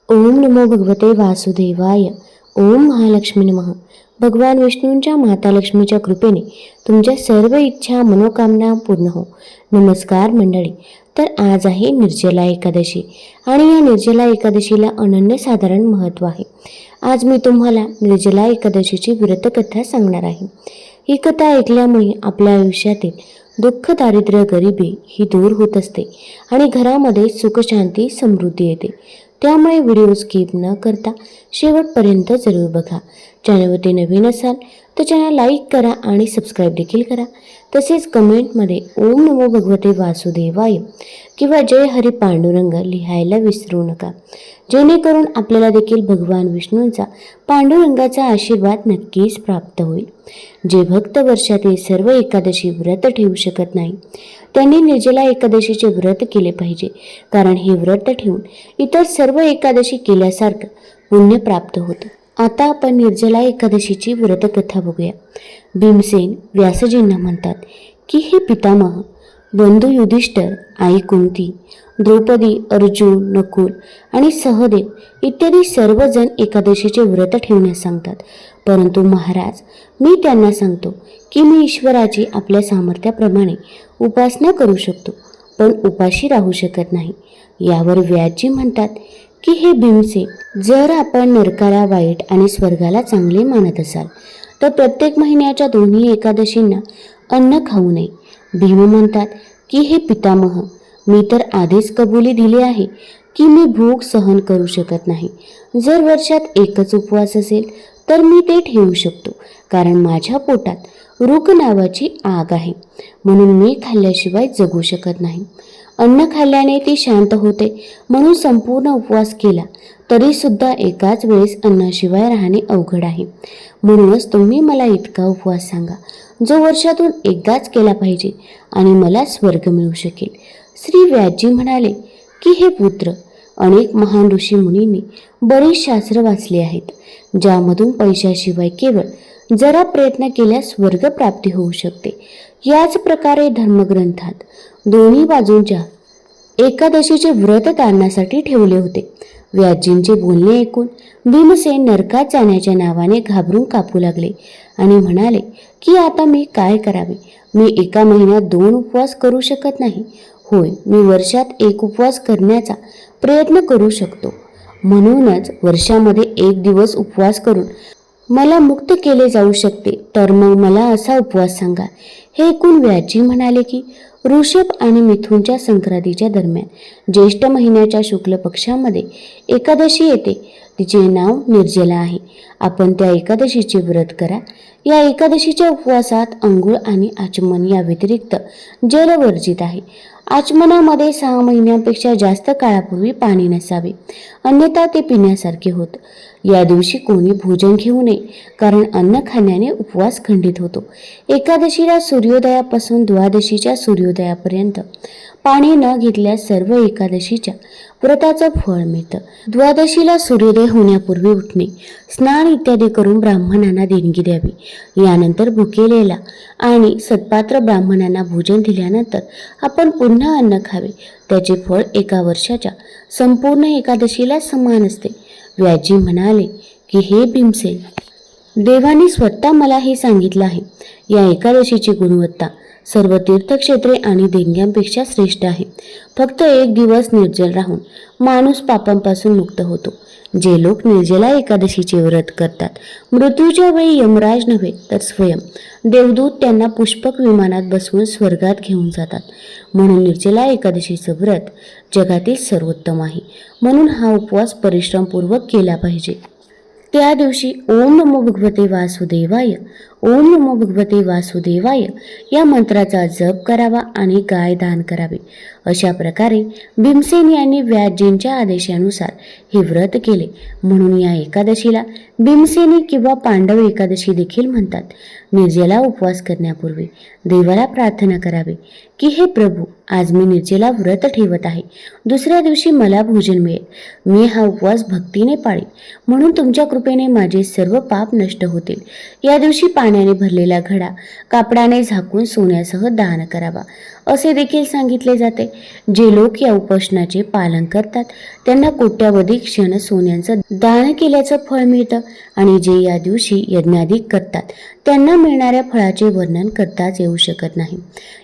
ओम नमो भगवते वासुदेवाय. ओम महालक्ष्मी नमः. भगवान विष्णूंच्या माता लक्ष्मीच्या कृपेने तुमच्या सर्व इच्छा मनोकामना पूर्ण हो. नमस्कार मंडळी. तर आज आहे निर्जला एकादशी आणि या निर्जला एकादशीला अनन्यसाधारण महत्त्व आहे. आज मी तुम्हाला निर्जला एकादशीची व्रतकथा सांगणार आहे. ही कथा ऐकल्यामुळे आपल्या आयुष्यातील दुःख, दारिद्र्य, गरिबी ही दूर होत असते आणि घरामध्ये सुख, शांती, समृद्धी येते. त्यामुळे व्हिडिओ स्किप न करता शेवटपर्यंत जरूर बघा. चॅनलवरती नवीन असाल तर चॅनल लाईक करा आणि सबस्क्राईब देखील करा. तसेच कमेंटमध्ये ओम नमो भगवते वासुदेवाय किंवा जय हरी पांडुरंग लिहायला विसरू नका, जेणेकरून आपल्याला देखील भगवान विष्णूंचा पांडुरंगाचा आशीर्वाद नक्कीच प्राप्त होईल. जे भक्त वर्षातील सर्व एकादशी व्रत ठेवू शकत नाही त्यांनी निर्जला एकादशीचे व्रत केले पाहिजे, कारण हे व्रत ठेवून इतर सर्व एकादशी केल्यासारखं पुण्य प्राप्त होतं. आता आपण निर्जला एकादशीची व्रतकथा बघूया. भीमसेन व्यासजींना म्हणतात की हे पितामह, बंधू युधिष्ठिर, आई कुंती, द्रौपदी, अर्जुन, नकुल आणि सहदेव इत्यादी सर्वजण एकादशीचे व्रत ठेवण्यास सांगतात. परंतु महाराज, मी त्यांना सांगतो की मी ईश्वराची आपल्या सामर्थ्याप्रमाणे उपासना करू शकतो, पण उपाशी राहू शकत नाही. यावर व्यासजी म्हणतात की हे भीमसेन, जर आपण नरकाला वाईट आणि स्वर्गाला चांगले मानत असाल तर प्रत्येक महिन्याच्या दोन्ही एकादशींना अन्न खाऊ नये. भीम म्हणतात की हे पितामह, मी तर आधीच कबुली दिली आहे की मी भूक सहन करू शकत नाही. जर वर्षात एकच उपवास असेल तर मी ते ठेवू शकतो, कारण माझ्या पोटात रुक नावाची आग आहे, म्हणून मी खाल्ल्याशिवाय जगू शकत नाही. अन्न खाल्ल्याने ती शांत होते, म्हणून संपूर्ण उपवास केला तरी सुद्धा एकाच वेळेस अन्नाशिवाय राहणे अवघड आहे. म्हणूनच तुम्ही मला इतका उपवास सांगा जो वर्षातून एकदाच केला पाहिजे आणि मला स्वर्ग मिळू शकेल. श्री व्यासजी म्हणाले की हे पुत्र, अनेक महान ऋषी मुनींनी बरीच शास्त्र वाचली आहेत, ज्यामधून पैशाशिवाय केवळ जरा प्रयत्न केल्यास स्वर्ग प्राप्ती होऊ शकते. याच प्रकारे धर्मग्रंथात दोन्ही बाजूंच्या एकादशीचे व्रत तारण्यासाठी ठेवले होते. व्यासजींचे बोलणे ऐकून भीमसेन नरकात जाण्याच्या नावाने घाबरून कापू लागले आणि म्हणाले की आता मी काय करावे? मी एका महिन्यात 2 उपवास करू शकत नाही. होय, मी वर्षात 1 उपवास करण्याचा प्रयत्न करू शकतो. म्हणूनच वर्षामध्ये 1 दिवस उपवास करून मला मुक्त केले जाऊ शकते, तर मग मला असा उपवास सांगा. हे ऐकून व्यासजी म्हणाले की ऋषभ आणि मिथुनच्या संक्रांतीच्या दरम्यान ज्येष्ठ महिन्याच्या शुक्ल पक्षामध्ये एकादशी येते. तिचे नाव निर्जला आहे. आपण त्या एकादशीचे व्रत करा. या एकादशीच्या उपवासात अंघोळ आणि आचमन या व्यतिरिक्त जल वर्जित आहे. आचमनामध्ये 6 महिन्यांपेक्षा जास्त काळापूर्वी पाणी नसावे, अन्यथा ते पिण्यासारखे होत. या दिवशी कोणी भोजन घेऊ नये, कारण अन्न खाण्याने उपवास खंडित होतो. एकादशीला सूर्योदयापासून द्वादशीच्या सूर्योदयापर्यंत पाणी न घेतल्यास सर्व एकादशीच्या व्रताचं फळ मिळतं. द्वादशीला सूर्योदय होण्यापूर्वी उठणे, स्नान इत्यादी करून ब्राह्मणांना देणगी द्यावी. यानंतर भुकेलेला आणि सत्पात्र ब्राह्मणांना भोजन दिल्यानंतर आपण पुन्हा अन्न खावे. त्याचे फळ 1 वर्षाच्या संपूर्ण एकादशीला समान असते. व्यासजी म्हणाले की हे भीमसेन, देवाने स्वतः मला हे सांगितलं आहे. या एकादशीची गुणवत्ता सर्व तीर्थक्षेत्रे आणि देणग्यांपेक्षा श्रेष्ठ आहे. फक्त 1 दिवस निर्जल राहून माणूस पापांपासून मुक्त होतो. जे लोक निर्जला एकादशीचे व्रत करतात, मृत्यूच्या वेळी यमराज नव्हे तर स्वयं देवदूत त्यांना पुष्पक विमानात बसवून स्वर्गात घेऊन जातात. म्हणून निर्जला एकादशीचं व्रत जगातील सर्वोत्तम आहे. म्हणून हा उपवास परिश्रमपूर्वक केला पाहिजे. त्या दिवशी ओम नमो भगवते वासुदेवाय, ओम नमो भगवते वासुदेवाय या मंत्राचा जप करावा आणि गाय दान करावे. अशा प्रकारे भीमसेन यांनी व्यासजींच्या आदेशानुसार हे व्रत केले. म्हणून या एकादशीला भीमसेनी किंवा पांडव एकादशी देखील म्हणतात. निर्जला उपवास करण्यापूर्वी देवाला प्रार्थना करावी की हे प्रभू, आज मी निर्जला व्रत ठेवत आहे. दुसऱ्या दिवशी मला भोजन मिळेल. मी हा उपवास भक्तीने पाळेन, म्हणून तुमच्या कृपेने माझे सर्व पाप नष्ट होतील. या दिवशी पाण्याने भरलेला घडा कापडाने झाकून सोन्यासह दान करावा असे देखील सांगितले जाते. जे लोक या उपोषणाचे पालन करतात त्यांना कोट्यावधी क्षण सोन्याचं दान केल्याचं फळ मिळतं आणि जे या दिवशी यज्ञाधिक करतात त्यांना मिळणाऱ्या फळाचे वर्णन करताच येऊ शकत नाही.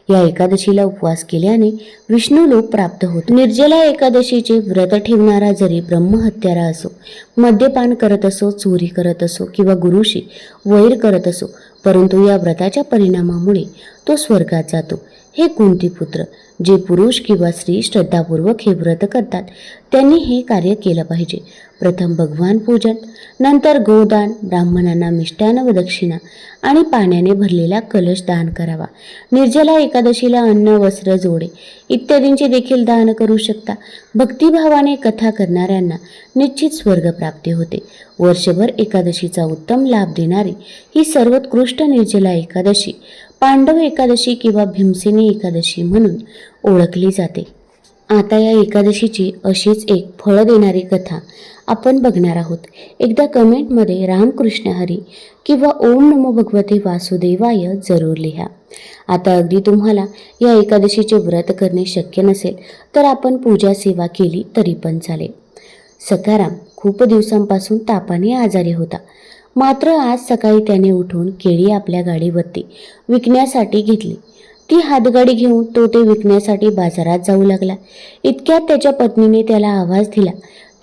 या एकादशीला उपवास केल्याने विष्णू लोक प्राप्त होतो. निर्जला एकादशीचे व्रत ठेवणारा जरी ब्रह्महत्यारा असो, मद्यपान करत असो, चोरी करत असो किंवा गुरुशी वैर करत असो, परंतु या व्रताच्या परिणामामुळे तो स्वर्गात जातो. हे कुंतीपुत्र, जे पुरुष किंवा स्त्री श्रद्धापूर्वक हे व्रत करतात त्यांनी हे कार्य केलं पाहिजे. प्रथम भगवान पूजन, नंतर गोदान, ब्राह्मणांना मिष्टान्न व दक्षिणा आणि पाण्याने भरलेला कलश दान करावा. निर्जला एकादशीला अन्न, वस्त्र, जोडे इत्यादींचे देखील दान करू शकता. भक्तिभावाने कथा करणाऱ्यांना निश्चित स्वर्गप्राप्ती होते. वर्षभर एकादशीचा उत्तम लाभ देणारी ही सर्वोत्कृष्ट निर्जला एकादशी पांडव एकादशी किंवा भीमसेनी एकादशी म्हणून ओळखली जाते. आता या एकादशीची अशीच एक फळ देणारी कथा आपण बघणार आहोत. एकदा कमेंटमध्ये रामकृष्ण हरी किंवा ओम नमो भगवते वासुदेवाय जरूर लिहा. आता अगदी तुम्हाला या एकादशीचे व्रत करणे शक्य नसेल तर आपण पूजा सेवा केली तरी पण चालेल. सखाराम खूप दिवसांपासून तापाने आजारी होता. मात्र आज सकाळी त्याने उठून केळी आपल्या गाडीवरती विकण्यासाठी घेतली. ती हातगाडी घेऊन तो ते विकण्यासाठी बाजारात जाऊ लागला. इतक्यात त्याच्या पत्नीने त्याला आवाज दिला.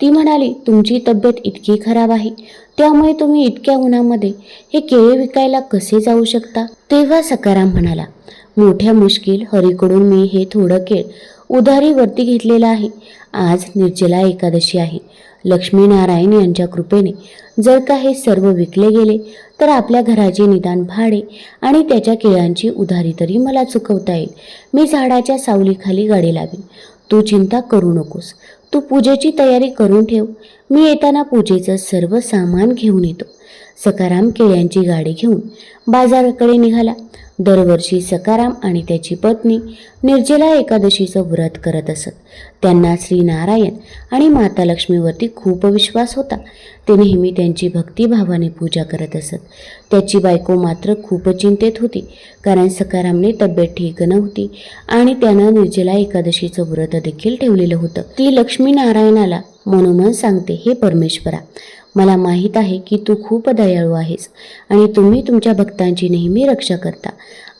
ती म्हणाली, तुमची तब्येत इतकी खराब आहे, त्यामुळे तुम्ही इतक्या उन्हामध्ये हे केळी विकायला कसे जाऊ शकता? तेव्हा सखाराम म्हणाला, मोठ्या मुश्किल हरीकडून मी हे थोडं केळ उधारीवरती घेतलेलं आहे. आज निर्जला एकादशी आहे. लक्ष्मीनारायण यांच्या कृपेने जर का हे सर्व विकले गेले तर आपल्या घराचे निदान भाडे आणि त्याच्या केळांची उधारी तरी मला चुकवता येईल. मी झाडाच्या सावलीखाली गाडी लावीन. तू चिंता करू नकोस. तू पूजेची तयारी करून ठेव. मी येताना पूजेचं सर्व सामान घेऊन येतो. सखाराम केळ्यांची गाडी घेऊन बाजाराकडे निघाला. दरवर्षी सखाराम आणि त्याची पत्नी निर्जला एकादशीचं व्रत करत असत. त्यांना श्री नारायण आणि माता लक्ष्मीवरती खूप विश्वास होता. ते नेहमी त्यांची भक्तिभावाने पूजा करत असत. त्याची बायको मात्र खूप चिंतेत होती, कारण सखारामने तब्येत ठीक नव्हती आणि त्यानं निर्जला एकादशीचं व्रत देखील ठेवलेलं होतं. ती लक्ष्मीनारायणाला मनोमन सांगते, हे परमेश्वरा, मला माहीत आहे की तू खूप दयाळू आहेस आणि तुम्ही तुमच्या भक्तांची नेहमी रक्षा करता.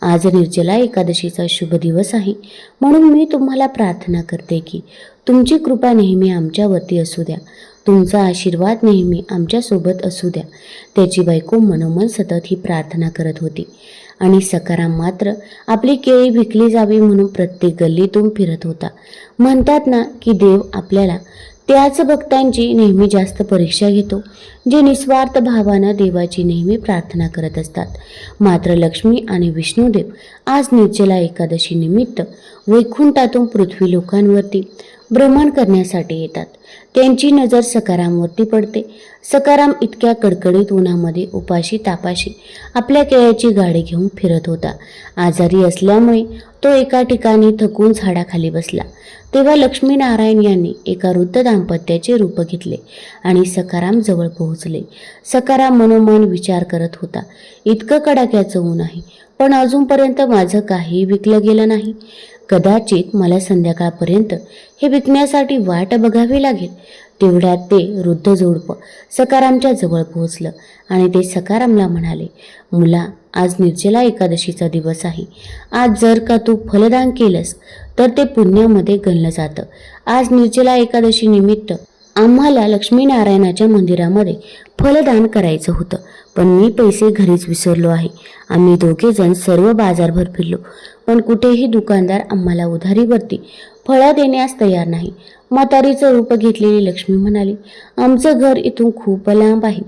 आज निर्जला एकादशीचा शुभ दिवस आहे, म्हणून मी तुम्हाला प्रार्थना करते की तुमची कृपा नेहमी आमच्यावरती असू द्या. तुमचा आशीर्वाद नेहमी आमच्यासोबत असू द्या. त्याची बायको मनोमन सतत ही प्रार्थना करत होती आणि सखाराम मात्र आपली केळी विकली जावी म्हणून प्रत्येक गल्लीतून फिरत होता. म्हणतात ना की देव आपल्याला त्याच भक्तांची नेहमी जास्त परीक्षा घेतो, जे निस्वार्थ भावानं देवाची नेहमी प्रार्थना करत असतात. मात्र लक्ष्मी आणि विष्णुदेव आज निर्जला एकादशी निमित्त वैकुंठातून पृथ्वी लोकांवरती भ्रमण करण्यासाठी येतात. त्यांची नजर सखारामवरती पडते. सखाराम इतक्या कडकडीत उन्हामध्ये उपाशी तापाशी आपल्या केळ्याची गाडी घेऊन फिरत होता. आजारी असल्यामुळे तो एका ठिकाणी थकून झाडाखाली बसला. तेव्हा लक्ष्मीनारायण यांनी एका वृद्ध दाम्पत्याचे रूप घेतले आणि सखाराम जवळ पोहोचले. सखाराम मनोमन विचार करत होता, इतकं कडाक्याचं ऊन आहे, पण अजूनपर्यंत माझं काही विकलं गेलं नाही. कदाचित मला संध्याकाळपर्यंत हे विकण्यासाठी वाट बघावी लागेल. तेवढ्यात ते वृद्ध जोडपं सखारामच्या जवळ पोहोचलं आणि ते सखारामला म्हणाले, मुला, आज निर्जला एकादशीचा दिवस आहे. आज जर का तू फलदान केलंस तर ते पुण्यामध्ये गणलं जातं. आज निर्जला एकादशी निमित्त आम्हाला लक्ष्मीनारायणाच्या मंदिरामध्ये फलदान करायचं होतं, पण मी पैसे घरीच विसरलो आहे. आम्ही दोघे जण सर्व बाजारभर फिरलो, पण कुठेही दुकानदार आम्हाला उधारीवरती फळं देण्यास तयार नाही. म्हातारीचं रूप घेतलेली लक्ष्मी म्हणाली, आमचं घर इथून खूप लांब आहे.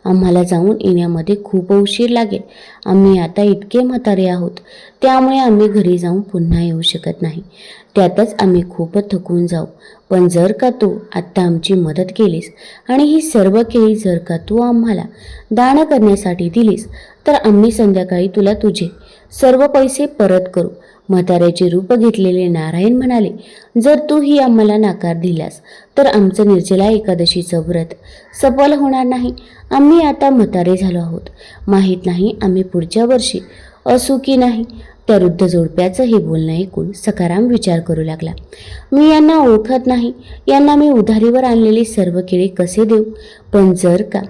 आम्हाला जाऊन येण्यामध्ये खूप उशीर लागेल. आम्ही आता इतके म्हातारे आहोत, त्यामुळे आम्ही घरी जाऊन पुन्हा येऊ शकत नाही. त्यातच आम्ही खूप थकून जाऊ. पण जर का तू आत्ता आमची मदत केलीस आणि ही सर्व केळी जर का तू आम्हाला दान करण्यासाठी दिलीस तर आम्ही संध्याकाळी तुला तुझे सर्व पैसे परत करू. म्हाताऱ्याचे रूप घेतलेले नारायण म्हणाले, जर तू ही आम्हाला नकार दिलास तर आमचं निर्जला एकादशीचं व्रत सफल होणार नाही. आम्ही आता म्हातारे झालो आहोत. माहीत नाही आम्ही पुढच्या वर्षी असू की नाही. त्या वृद्ध जोडप्याचं हे बोलणं ऐकून सखाराम विचार करू लागला. मी यांना ओळखत नाही. यांना मी उधारीवर आणलेली सर्व केळी कसे देऊ? पण जर का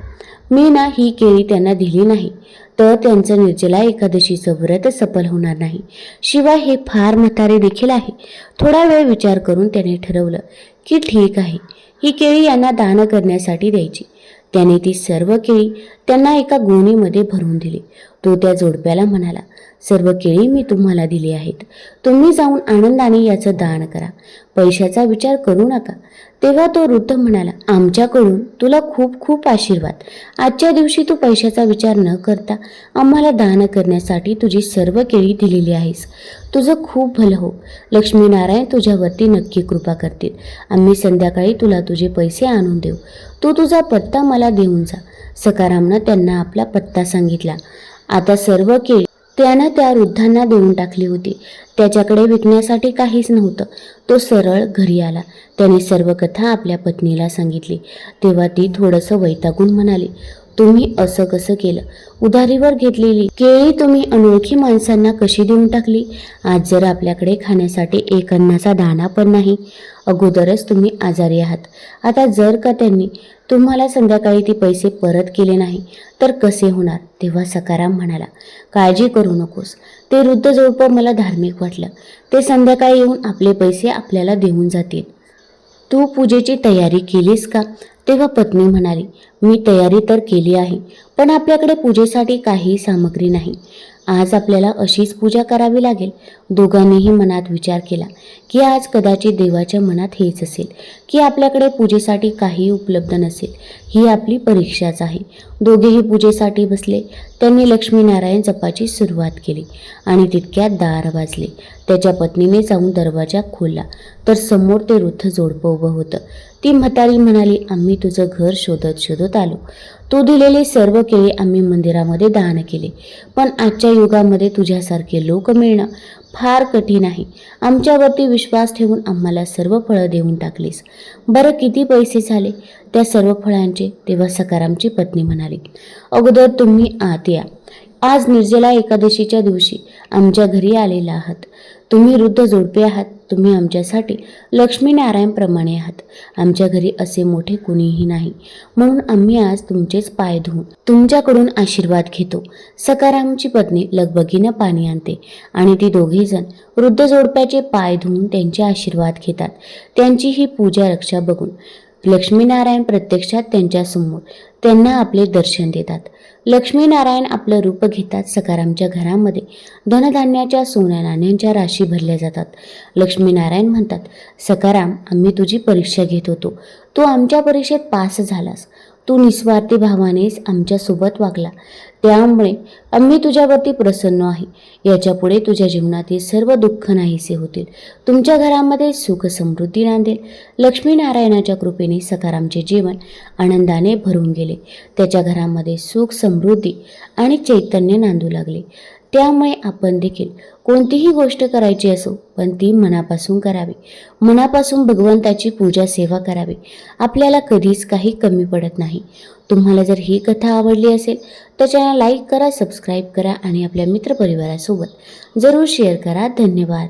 मी ही केळी त्यांना दिली नाही तर त्यांचं निर्जला एकादशीचं व्रत सफल होणार नाही. शिवाय हे फार म्हातारे देखील आहे. थोडा वेळ विचार करून त्याने ठरवलं की ठीक आहे, ही केळी यांना दान करण्यासाठी द्यायची. त्याने ती सर्व केळी त्यांना एका गोणीमध्ये भरून दिली. तो त्या जोडप्याला म्हणाला, सर्व केळी मी तुम्हाला दिली आहेत. तुम्ही जाऊन आनंदाने याचं दान करा. पैशाचा विचार करू नका. तेव्हा तो वृद्ध म्हणाला, आमच्याकडून तुला खूप खूप आशीर्वाद. आजच्या दिवशी तू पैशाचा विचार न करता आम्हाला दान करण्यासाठी तुझी सर्व केळी दिलेली आहेस. तुझं खूप भलं हो. लक्ष्मीनारायण तुझ्यावरती नक्की कृपा करतील. आम्ही संध्याकाळी तुला तुझे पैसे आणून देऊ. तू तुझा पत्ता मला देऊन जा. सखारामनं त्यांना आपला पत्ता सांगितला. आता सर्व केळी त्यानं त्या वृद्धांना देऊन टाकली होती. त्याच्याकडे विकण्यासाठी काहीच नव्हतं. तो सरळ घरी आला. त्याने सर्व कथा आपल्या पत्नीला सांगितली. तेव्हा ती थोडंसं वैतागून म्हणाली, तुम्ही असं कसं केलं? उधारीवर घेतलेली केळी तुम्ही अनोळखी माणसांना कशी देऊन टाकली? आज जर आपल्याकडे खाण्यासाठी एक अन्नाचा दाणा पण नाही. अगोदरच तुम्ही आजारी आहात. आता जर का त्यांनी तुम्हाला संध्याकाळी ते पैसे परत केले नाही तर कसे होणार? तेव्हा सखाराम म्हणाला, काळजी करू नकोस. ते वृद्ध जोडपं मला धार्मिक वाटलं. ते संध्याकाळी येऊन आपले पैसे आपल्याला देऊन जातील. तू पूजेची तयारी केलीस का? तेव्हा पत्नी म्हणाली, मी तयारी तर केली आहे, पण आपल्याकडे पूजेसाठी काही सामग्री नाही. आज आपल्याला अशीच पूजा करावी लागेल. दोघांनीही मनात विचार केला की आज कदाचित देवाच्या मनात हेच असेल की आपल्याकडे पूजेसाठी काही उपलब्ध नसेल. ही आपली परीक्षाच आहे. दोघेही पूजेसाठी बसले. त्यांनी लक्ष्मीनारायण जपाची सुरुवात केली आणि तितक्यात दार वाजले. त्याच्या पत्नीने जाऊन दरवाजा खोलला तर समोर ते वृद्ध जोडपं उभं होतं. ती म्हातारी म्हणाली, आम्ही तुझं घर शोधत शोधत आलो. तू दिलेली सर्व केळी आम्ही मंदिरामध्ये दान केले, पण आजच्या युगामध्ये तुझ्यासारखे लोक मिळणं फार कठीण आहे. आमच्यावरती विश्वास ठेवून आम्हाला सर्व फळं देऊन टाकलीस. बरं किती पैसे झाले त्या सर्व फळांचे? तेव्हा सखारामची पत्नी म्हणाली, अगोदर तुम्ही आत या. आज निर्जला एकादशीच्या दिवशी आमच्या घरी आलेला आहात. तुम्ही वृद्ध जोडपे आहात. तुम्ही आमच्यासाठी लक्ष्मीनारायणप्रमाणे आहात. आमच्या घरी असे मोठे कुणीही नाही, म्हणून आम्ही आज तुमचेच पाय धुवून तुमच्याकडून आशीर्वाद घेतो. सखारामची पत्नी लगबगीनं पाणी आणते आणि ती दोघेजण वृद्ध जोडप्याचे पाय धुवून त्यांचे आशीर्वाद घेतात. त्यांची ही पूजा रक्षा बघून लक्ष्मीनारायण प्रत्यक्षात त्यांच्यासमोर त्यांना आपले दर्शन देतात. लक्ष्मीनारायण आपलं रूप घेतात. सखारामच्या घरामध्ये धनधान्याच्या सोन्या नाण्यांच्या राशी भरल्या जातात. लक्ष्मीनारायण म्हणतात, सखाराम, आम्ही तुझी परीक्षा घेत होतो. तू आमच्या परीक्षेत पास झालास. तू निस्वार्थी भावानेच आमच्यासोबत वागला, त्यामुळे आम्ही तुझ्यावरती प्रसन्न आहे. याच्यापुढे तुझ्या जीवनातील सर्व दुःख नाहीसे होतील. तुमच्या घरामध्ये सुख समृद्धी नांदेल. लक्ष्मीनारायणाच्या कृपेने सखारामचे जीवन आनंदाने भरून गेले. त्याच्या घरामध्ये सुख समृद्धी आणि चैतन्य नांदू लागले. त्यामुळे आपण देखील कोणतीही गोष्ट करायची असो पण ती मनापासून करावी. मनापासून भगवंताची पूजा सेवा करावी. आपल्याला कधीच काही कमी पडत नाही. तुम्हाला जर ही कथा आवडली असेल तर चॅनल लाईक करा, सबस्क्राईब करा आणि आपल्या मित्रपरिवारासोबत जरूर शेअर करा. धन्यवाद.